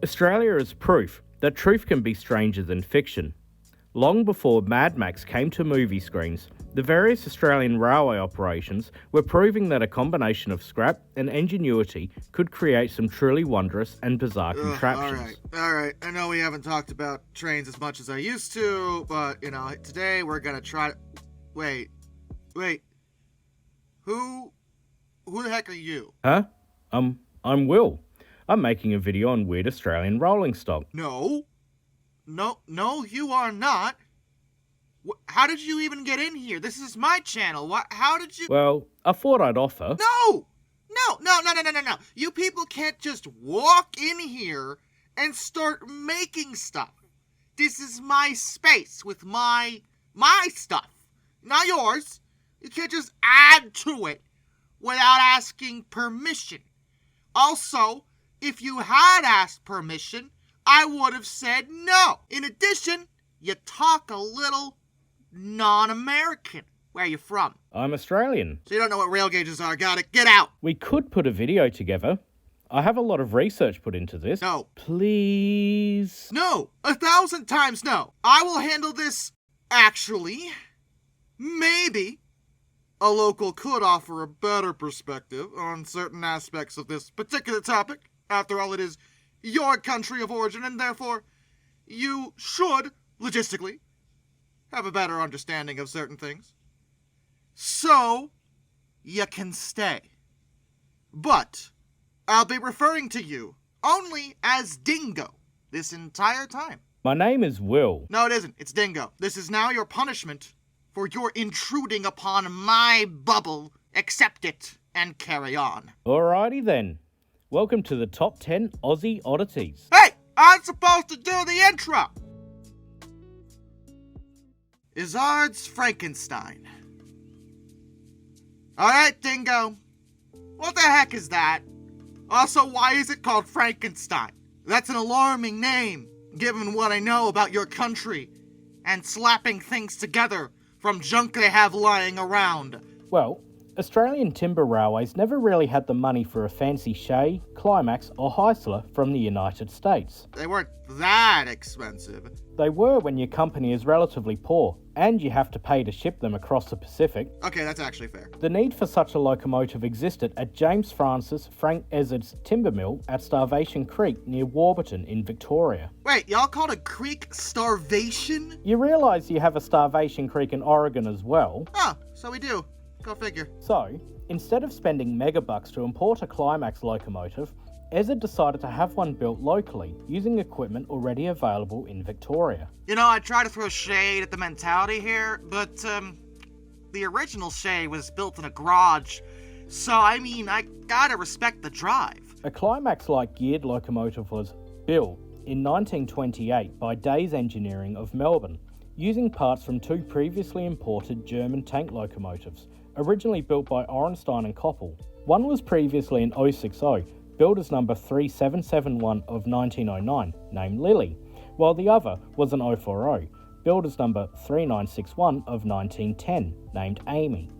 Australia is proof that truth can be stranger than fiction. Long before Mad Max came to movie screens, the various Australian railway operations were proving that a combination of scrap and ingenuity could create some truly wondrous and bizarre contraptions. Alright. I know we haven't talked about trains as much as I used to, but, today we're gonna try to... Wait. Who the heck are you? Huh? I'm Will. I'm making a video on weird Australian rolling stock. No, you are not. How did you even get in here? This is my channel. How did you... Well, I thought I'd offer. No. You people can't just walk in here and start making stuff. This is my space with my stuff, not yours. You can't just add to it without asking permission. Also, if you had asked permission, I would have said no. In addition, you talk a little non-American. Where are you from? I'm Australian. So you don't know what rail gauges are. Got it. Get out. We could put a video together. I have a lot of research put into this. No. Please? No. 1,000 times no. I will handle this. Actually, maybe a local could offer a better perspective on certain aspects of this particular topic. After all, it is your country of origin, and therefore, you should, logistically, have a better understanding of certain things. So, you can stay. But, I'll be referring to you only as Dingo this entire time. My name is Will. No, it isn't. It's Dingo. This is now your punishment for your intruding upon my bubble. Accept it and carry on. Alrighty then. Welcome to the top 10 Aussie oddities. Hey! I'm supposed to do the intro! Ezard's Frankenstein. Alright, Dingo. What the heck is that? Also, why is it called Frankenstein? That's an alarming name, given what I know about your country and slapping things together from junk they have lying around. Well, Australian timber railways never really had the money for a fancy Shay, Climax or Heisler from the United States. They weren't that expensive. They were when your company is relatively poor, and you have to pay to ship them across the Pacific. Okay, that's actually fair. The need for such a locomotive existed at James Francis Frank Ezard's timber mill at Starvation Creek near Warburton in Victoria. Wait, y'all called a creek Starvation? You realise you have a Starvation Creek in Oregon as well? Oh, so we do. Go figure. So, instead of spending megabucks to import a Climax locomotive, Ezard decided to have one built locally, using equipment already available in Victoria. I try to throw shade at the mentality here, but, the original Shay was built in a garage, so, I gotta respect the drive. A Climax-like geared locomotive was built in 1928 by Days Engineering of Melbourne, using parts from two previously imported German tank locomotives, originally built by Ornstein and Koppel. One was previously an 060, built as number 3771 of 1909, named Lily, while the other was an 040, built as number 3961 of 1910, named Amy.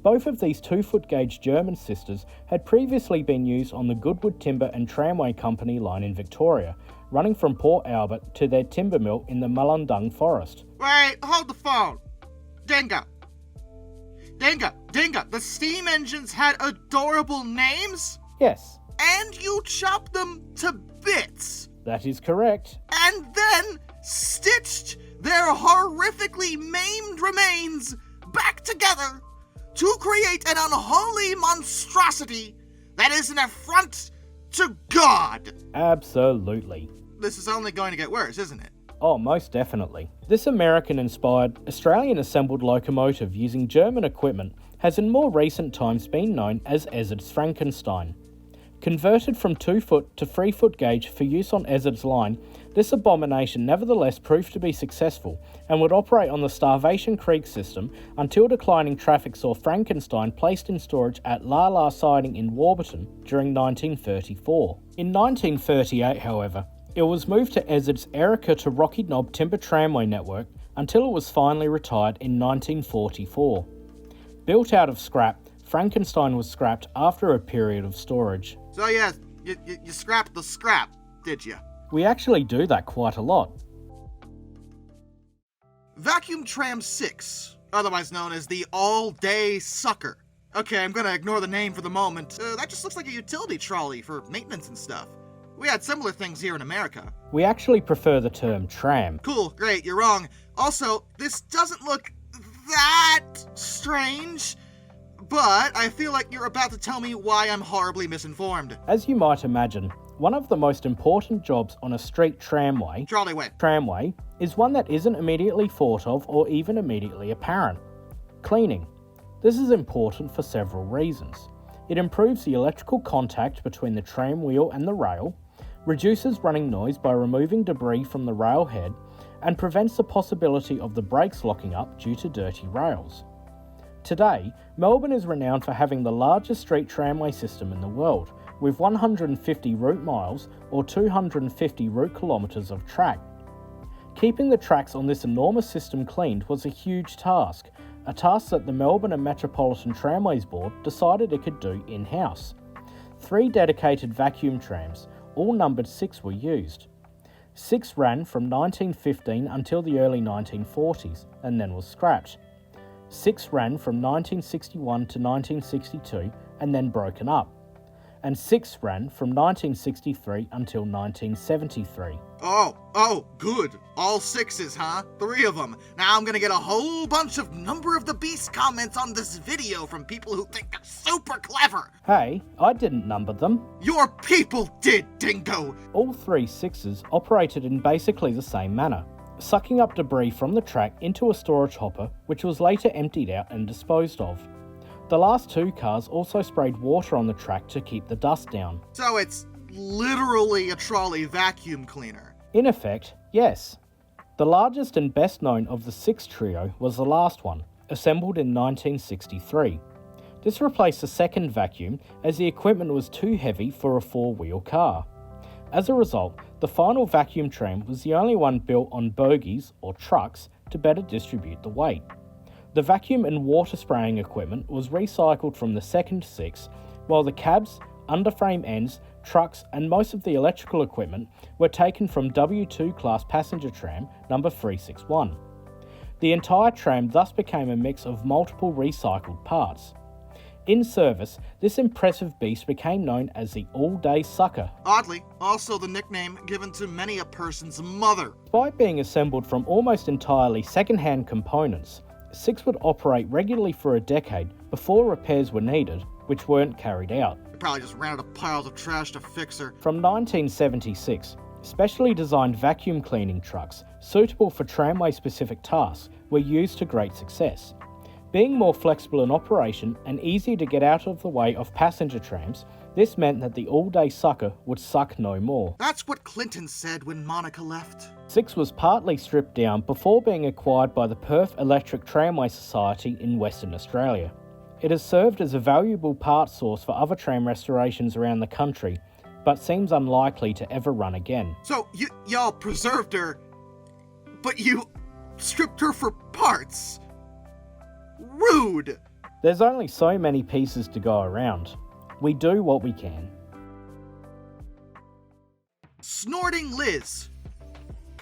Both of these 2-foot gauge German sisters had previously been used on the Goodwood Timber and Tramway Company line in Victoria, running from Port Albert to their timber mill in the Mullumbimby Forest. Wait, hold the phone. Dingo, the steam engines had adorable names? Yes. And you chopped them to bits? That is correct. And then stitched their horrifically maimed remains back together to create an unholy monstrosity that is an affront to God. Absolutely. This is only going to get worse, isn't it? Oh, most definitely. This American-inspired, Australian-assembled locomotive using German equipment has in more recent times been known as Ezard's Frankenstein. Converted from 2-foot to 3-foot gauge for use on Ezard's line, this abomination nevertheless proved to be successful and would operate on the Starvation Creek system until declining traffic saw Frankenstein placed in storage at La La Siding in Warburton during 1934. In 1938, however, it was moved to Ezard's Erica to Rocky Knob Timber Tramway network until it was finally retired in 1944. Built out of scrap, Frankenstein was scrapped after a period of storage. So yes, you scrapped the scrap, did you? We actually do that quite a lot. Vacuum Tram 6, otherwise known as the All-Day Sucker. Okay, I'm gonna ignore the name for the moment. That just looks like a utility trolley for maintenance and stuff. We had similar things here in America. We actually prefer the term tram. Cool, great, you're wrong. Also, this doesn't look that strange, but I feel like you're about to tell me why I'm horribly misinformed. As you might imagine, one of the most important jobs on a street tramway is one that isn't immediately thought of or even immediately apparent. Cleaning. This is important for several reasons. It improves the electrical contact between the tram wheel and the rail, reduces running noise by removing debris from the rail head, and prevents the possibility of the brakes locking up due to dirty rails. Today, Melbourne is renowned for having the largest street tramway system in the world, with 150 route miles or 250 route kilometres of track. Keeping the tracks on this enormous system cleaned was a huge task, a task that the Melbourne and Metropolitan Tramways Board decided it could do in-house. 3 dedicated vacuum trams, all numbered 6, were used. 6 ran from 1915 until the early 1940s and then was scrapped. 6 ran from 1961 to 1962 and then broken up. And 6 ran from 1963 until 1973. Oh, good. All 6s, huh? 3 of them. Now I'm gonna get a whole bunch of Number of the Beast comments on this video from people who think they're super clever. Hey, I didn't number them. Your people did, Dingo! All 3 6s operated in basically the same manner, sucking up debris from the track into a storage hopper, which was later emptied out and disposed of. The last 2 cars also sprayed water on the track to keep the dust down. So it's literally a trolley vacuum cleaner. In effect, yes. The largest and best known of the 6 trio was the last one, assembled in 1963. This replaced the second vacuum as the equipment was too heavy for a 4-wheel car. As a result, the final vacuum tram was the only one built on bogies or trucks to better distribute the weight. The vacuum and water spraying equipment was recycled from the second 6, while the cabs, underframe ends, trucks and most of the electrical equipment were taken from W2 class passenger tram number 361. The entire tram thus became a mix of multiple recycled parts. In service, this impressive beast became known as the All-Day Sucker. Oddly, also the nickname given to many a person's mother. Despite being assembled from almost entirely second-hand components, 6 would operate regularly for a decade before repairs were needed, which weren't carried out. They probably just ran out of piles of trash to fix her. From 1976, specially designed vacuum cleaning trucks suitable for tramway-specific tasks were used to great success. Being more flexible in operation and easier to get out of the way of passenger trams, this meant that the All-Day Sucker would suck no more. That's what Clinton said when Monica left. 6 was partly stripped down before being acquired by the Perth Electric Tramway Society in Western Australia. It has served as a valuable part source for other tram restorations around the country, but seems unlikely to ever run again. So, y'all preserved her, but you stripped her for parts? Rude! There's only so many pieces to go around. We do what we can. Snorting Liz.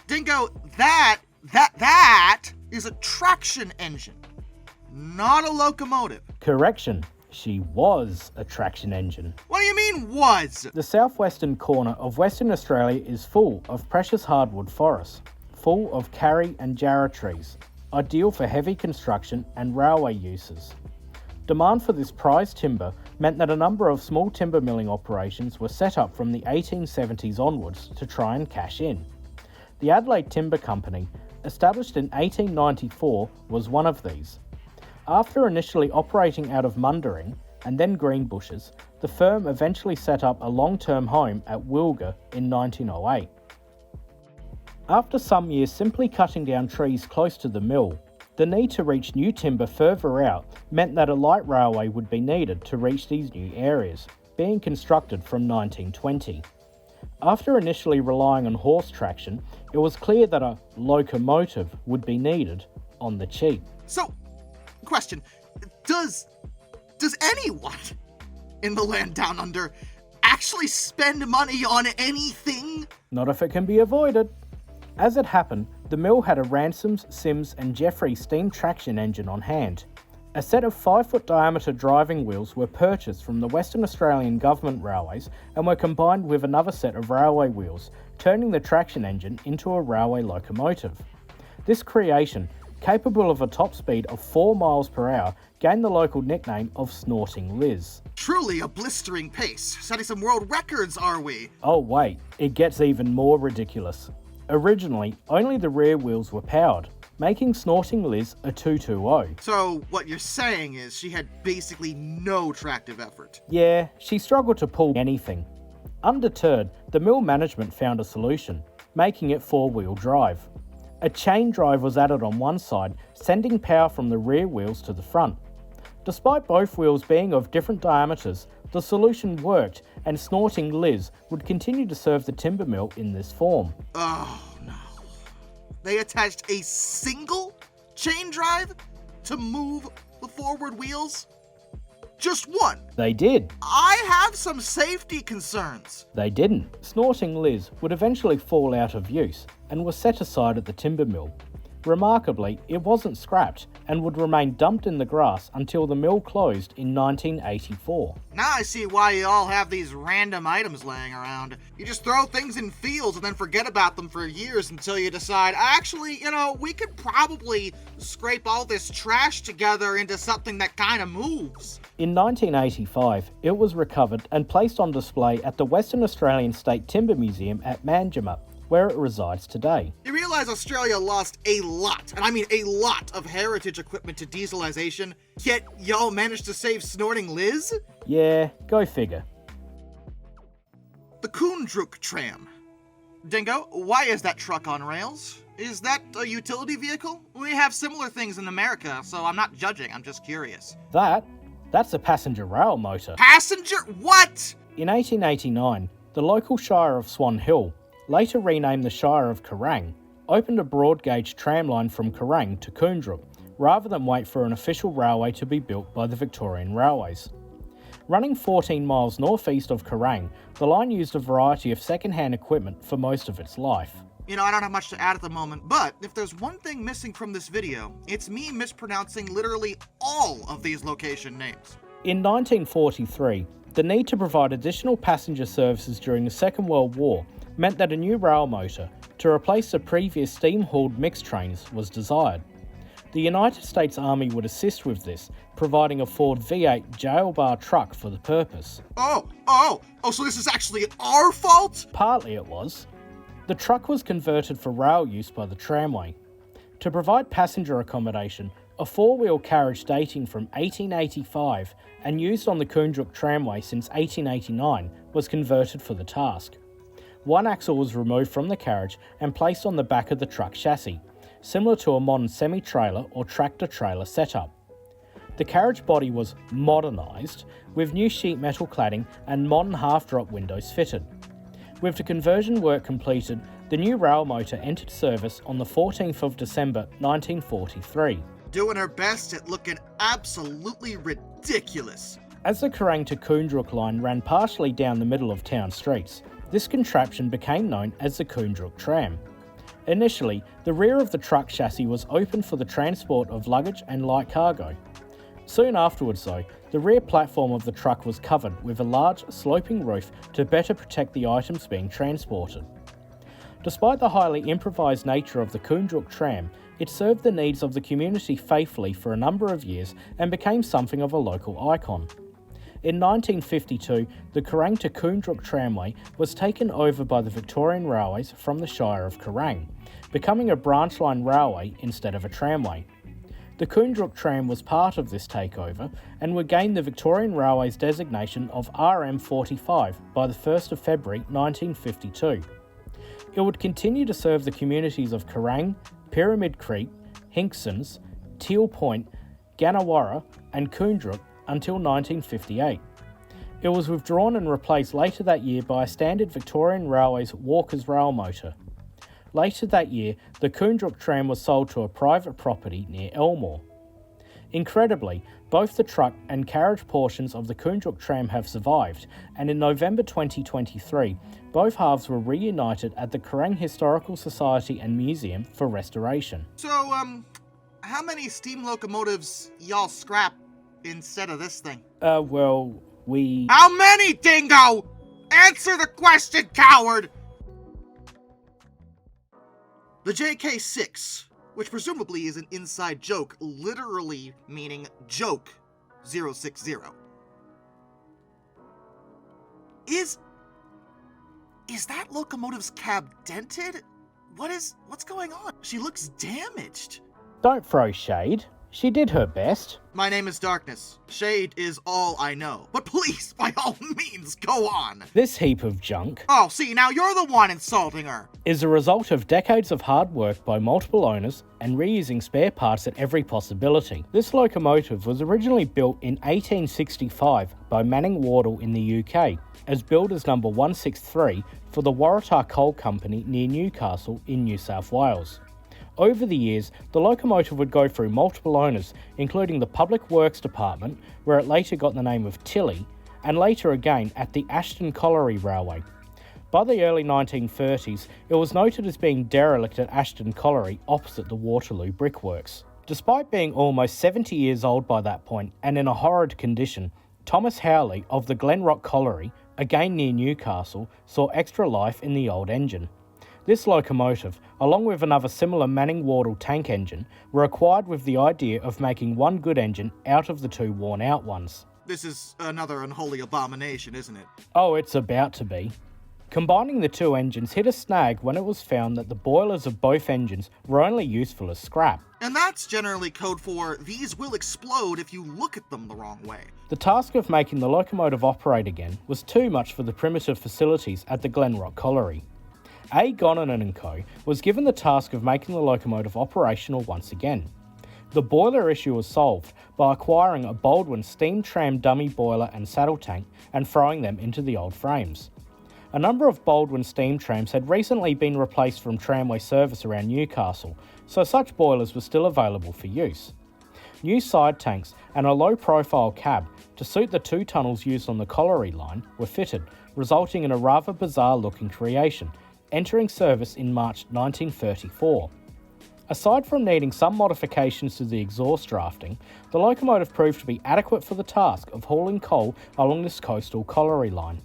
Dingo, that is a traction engine, not a locomotive. Correction, she was a traction engine. What do you mean, was? The southwestern corner of Western Australia is full of precious hardwood forests, full of karri and jarrah trees, ideal for heavy construction and railway uses. Demand for this prized timber meant that a number of small timber milling operations were set up from the 1870s onwards to try and cash in. The Adelaide Timber Company, established in 1894, was one of these. After initially operating out of Mundering and then Greenbushes, the firm eventually set up a long-term home at Wilga in 1908. After some years simply cutting down trees close to the mill, the need to reach new timber further out meant that a light railway would be needed to reach these new areas, being constructed from 1920. After initially relying on horse traction, it was clear that a locomotive would be needed on the cheap. So, question, does anyone in the land down under actually spend money on anything? Not if it can be avoided. As it happened, the mill had a Ransomes, Sims and Jeffrey steam traction engine on hand. A set of 5-foot diameter driving wheels were purchased from the Western Australian Government Railways and were combined with another set of railway wheels, turning the traction engine into a railway locomotive. This creation, capable of a top speed of 4 miles per hour, gained the local nickname of Snorting Liz. Truly a blistering pace. Setting some world records, are we? Oh wait, it gets even more ridiculous. Originally, only the rear wheels were powered, making Snorting Liz a 220. So what you're saying is she had basically no tractive effort. Yeah, she struggled to pull anything. Undeterred, the mill management found a solution, making it 4-wheel drive. A chain drive was added on one side, sending power from the rear wheels to the front. Despite both wheels being of different diameters, the solution worked and Snorting Liz would continue to serve the timber mill in this form. Oh no. They attached a single chain drive to move the forward wheels? Just one? They did. I have some safety concerns. They didn't. Snorting Liz would eventually fall out of use and was set aside at the timber mill. Remarkably, it wasn't scrapped and would remain dumped in the grass until the mill closed in 1984. Now I see why you all have these random items laying around. You just throw things in fields and then forget about them for years until you decide, actually, we could probably scrape all this trash together into something that kind of moves. In 1985, it was recovered and placed on display at the Western Australian State Timber Museum at Manjimup, where it resides today. You realize Australia lost a lot, and I mean a lot, of heritage equipment to dieselization, yet y'all managed to save Snorting Liz? Yeah, go figure. The Koondrook Tram. Dingo, why is that truck on rails? Is that a utility vehicle? We have similar things in America, so I'm not judging, I'm just curious. That's a passenger rail motor. Passenger? What? In 1889, the local shire of Swan Hill, later renamed the Shire of Kerang, opened a broad gauge tram line from Kerang to Koondrook, rather than wait for an official railway to be built by the Victorian Railways. Running 14 miles northeast of Kerang, the line used a variety of second-hand equipment for most of its life. I don't have much to add at the moment, but if there's one thing missing from this video, it's me mispronouncing literally all of these location names. In 1943, the need to provide additional passenger services during the Second World War meant that a new rail motor, to replace the previous steam-hauled mixed trains, was desired. The United States Army would assist with this, providing a Ford V8 jail bar truck for the purpose. Oh, so this is actually our fault? Partly it was. The truck was converted for rail use by the tramway. To provide passenger accommodation, a 4-wheel carriage dating from 1885 and used on the Koondrook Tramway since 1889 was converted for the task. One axle was removed from the carriage and placed on the back of the truck chassis, similar to a modern semi-trailer or tractor-trailer setup. The carriage body was modernised, with new sheet metal cladding and modern half-drop windows fitted. With the conversion work completed, the new rail motor entered service on the 14th of December 1943. Doing her best at looking absolutely ridiculous. As the Kerang to Koondrook line ran partially down the middle of town streets, this contraption became known as the Koondrook Tram. Initially, the rear of the truck chassis was open for the transport of luggage and light cargo. Soon afterwards though, the rear platform of the truck was covered with a large sloping roof to better protect the items being transported. Despite the highly improvised nature of the Koondrook Tram, it served the needs of the community faithfully for a number of years and became something of a local icon. In 1952, the Kerang to Koondrook Tramway was taken over by the Victorian Railways from the Shire of Kerang, becoming a branch line railway instead of a tramway. The Koondrook Tram was part of this takeover and would gain the Victorian Railways designation of RM45 by the 1st of February 1952. It would continue to serve the communities of Kerang, Pyramid Creek, Hinksons, Teal Point, Gannawarra and Koondrook until 1958. It was withdrawn and replaced later that year by a standard Victorian Railways Walker's rail motor. Later that year, the Koondrook Tram was sold to a private property near Elmore. Incredibly, both the truck and carriage portions of the Koondrook Tram have survived, and in November 2023, Both halves were reunited at the Kerang Historical Society and Museum for restoration. So, how many steam locomotives y'all scrap instead of this thing? We... How many, Dingo? Answer the question, coward! The JK6, which presumably is an inside joke, literally meaning joke 060. Is that locomotive's cab dented? What's going on? She looks damaged. Don't throw shade. She did her best. My name is Darkness. Shade is all I know. But please, by all means, go on. This heap of junk... Oh, see, now you're the one insulting her. ...is a result of decades of hard work by multiple owners and reusing spare parts at every possibility. This locomotive was originally built in 1865 by Manning Wardle in the UK as builders number 163 for the Waratah Coal Company near Newcastle in New South Wales. Over the years, the locomotive would go through multiple owners, including the Public Works Department, where it later got the name of Tilly, and later again at the Ashton Colliery Railway. By the early 1930s, it was noted as being derelict at Ashton Colliery opposite the Waterloo Brickworks. Despite being almost 70 years old by that point and in a horrid condition, Thomas Howley of the Glenrock Colliery, again near Newcastle, saw extra life in the old engine. This locomotive, along with another similar Manning Wardle tank engine, were acquired with the idea of making one good engine out of the two worn-out ones. This is another unholy abomination, isn't it? Oh, it's about to be. Combining the two engines hit a snag when it was found that the boilers of both engines were only useful as scrap. And that's generally code for, these will explode if you look at them the wrong way. The task of making the locomotive operate again was too much for the primitive facilities at the Glenrock Colliery. A. Gonanan & Co. was given the task of making the locomotive operational once again. The boiler issue was solved by acquiring a Baldwin steam tram dummy boiler and saddle tank and throwing them into the old frames. A number of Baldwin steam trams had recently been replaced from tramway service around Newcastle, so such boilers were still available for use. New side tanks and a low-profile cab to suit the two tunnels used on the colliery line were fitted, resulting in a rather bizarre-looking creation, entering service in March 1934. Aside from needing some modifications to the exhaust drafting, the locomotive proved to be adequate for the task of hauling coal along this coastal colliery line.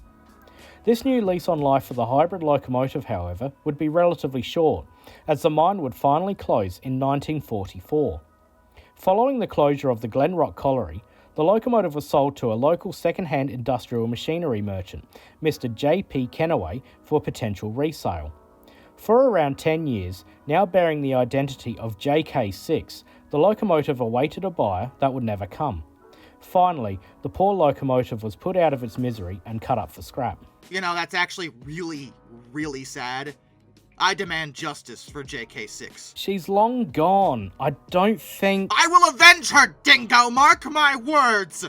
This new lease on life for the hybrid locomotive, however, would be relatively short, as the mine would finally close in 1944. Following the closure of the Glenrock Colliery, the locomotive was sold to a local second-hand industrial machinery merchant, Mr. J.P. Kennaway, for potential resale. For around 10 years, now bearing the identity of JK6, the locomotive awaited a buyer that would never come. Finally, the poor locomotive was put out of its misery and cut up for scrap. You know, that's actually really, really sad. I demand justice for JK6. She's long gone. I don't think... I will avenge her, Dingo! Mark my words!